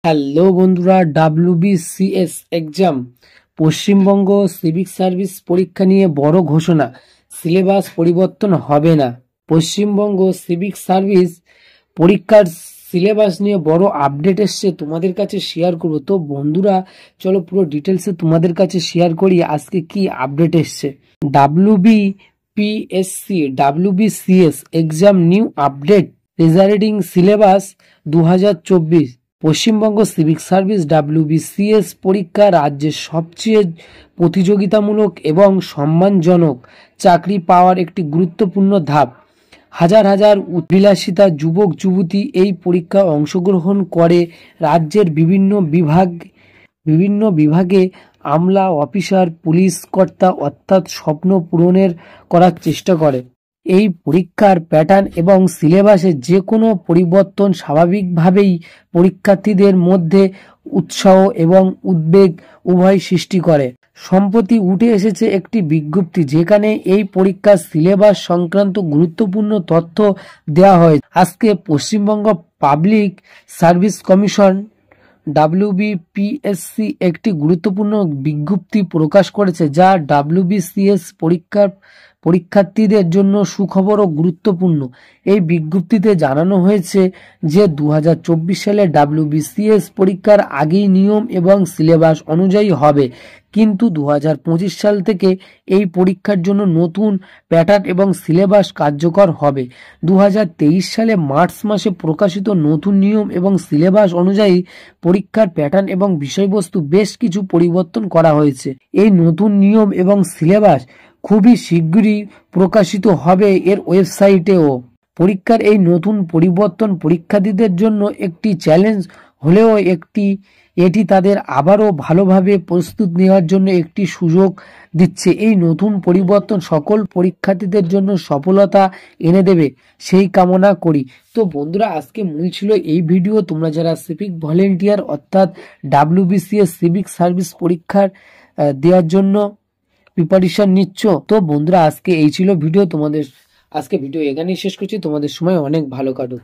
Hello বন্ধুরা, WBCS exam Paschimbanga civic service পরীক্ষা নিয়ে বড় ঘোষণা। সিলেবাস পরিবর্তন হবে না। পশ্চিমবঙ্গ সিভিক সার্ভিস পরীক্ষার সিলেবাস নিয়ে বড় আপডেট এসছে, তোমাদের কাছে শেয়ার করবো। তো বন্ধুরা চলো পুরো ডিটেলসে তোমাদের কাছে শেয়ার করি আজকে কি আপডেট এসছে। WBCS exam new update regarding syllabus 2024। Paschimbanga civic service WBCS পরীক্ষা রাজ্যের সবচেয়ে প্রতিযোগিতামূলক এবং সম্মানজনক চাকরি পাওয়ার একটি গুরুত্বপূর্ণ ধাপ। হাজার হাজার উচ্ছ্বসিত যুবক যুবতী এই পরীক্ষায় অংশগ্রহণ করে রাজ্যের বিভিন্ন বিভাগে আমলা অফিসার পুলিশ কর্তা অর্থাৎ স্বপ্ন পূরণের করার চেষ্টা করে। এই পরীক্ষার প্যাটার্ন এবং সিলেবাসে যে কোনো পরিবর্তন স্বাভাবিকভাবেই পরীক্ষার্থীদের মধ্যে উৎসাহ এবং উদ্বেগ উভয় সৃষ্টি করে। সম্প্রতি উঠে এসেছে একটি বিজ্ঞপ্তি যেখানে এই পরীক্ষার সিলেবাস সংক্রান্ত গুরুত্বপূর্ণ তথ্য দেওয়া হয়। আজকে Paschimbanga public service commission WBPSC একটি গুরুত্বপূর্ণ বিজ্ঞপ্তি প্রকাশ করেছে, যা WBCS পরীক্ষার্থীদের জন্য সুখবর ও গুরুত্বপূর্ণ। এই বিজ্ঞপ্তিতে জানানো হয়েছে যে 2024 সালে WBCS পরীক্ষার আগেই নিয়ম এবং সিলেবাস অনুযায়ী হবে, কিন্তু 2025 সাল থেকে এই পরীক্ষার জন্য নতুন প্যাটার্ন এবং সিলেবাস কার্যকর হবে। 2023 সালে মার্চ মাসে প্রকাশিত নতুন নিয়ম এবং সিলেবাস অনুযায়ী পরীক্ষার প্যাটার্ন এবং বিষয়বস্তু বেশ কিছু পরিবর্তন করা হয়েছে। এই নতুন নিয়ম এবং সিলেবাস খুবই শীঘ্রই প্রকাশিত হবে এর ওয়েবসাইটেও। পরীক্ষার এই নতুন পরিবর্তন পরীক্ষার্থীদের জন্য একটি চ্যালেঞ্জ হলেও এটি তাদের আবারও ভালোভাবে প্রস্তুত নেওয়ার জন্য একটি সুযোগ দিচ্ছে। এই নতুন পরিবর্তন সকল পরীক্ষার্থীদের জন্য সফলতা এনে দেবে সেই কামনা করি। তো বন্ধুরা আজকে মূল ছিল এই ভিডিও। তোমরা যারা সিভিক ভলেন্টিয়ার অর্থাৎ WBCS সিভিক সার্ভিস পরীক্ষার দেওয়ার জন্য প্রিপারেশন নিচ্ছ, তো বন্ধুরা আজকে এই ছিল ভিডিও। আজকে ভিডিও এখানেই শেষ করছি। তোমাদের সময় অনেক ভালো কাটুক।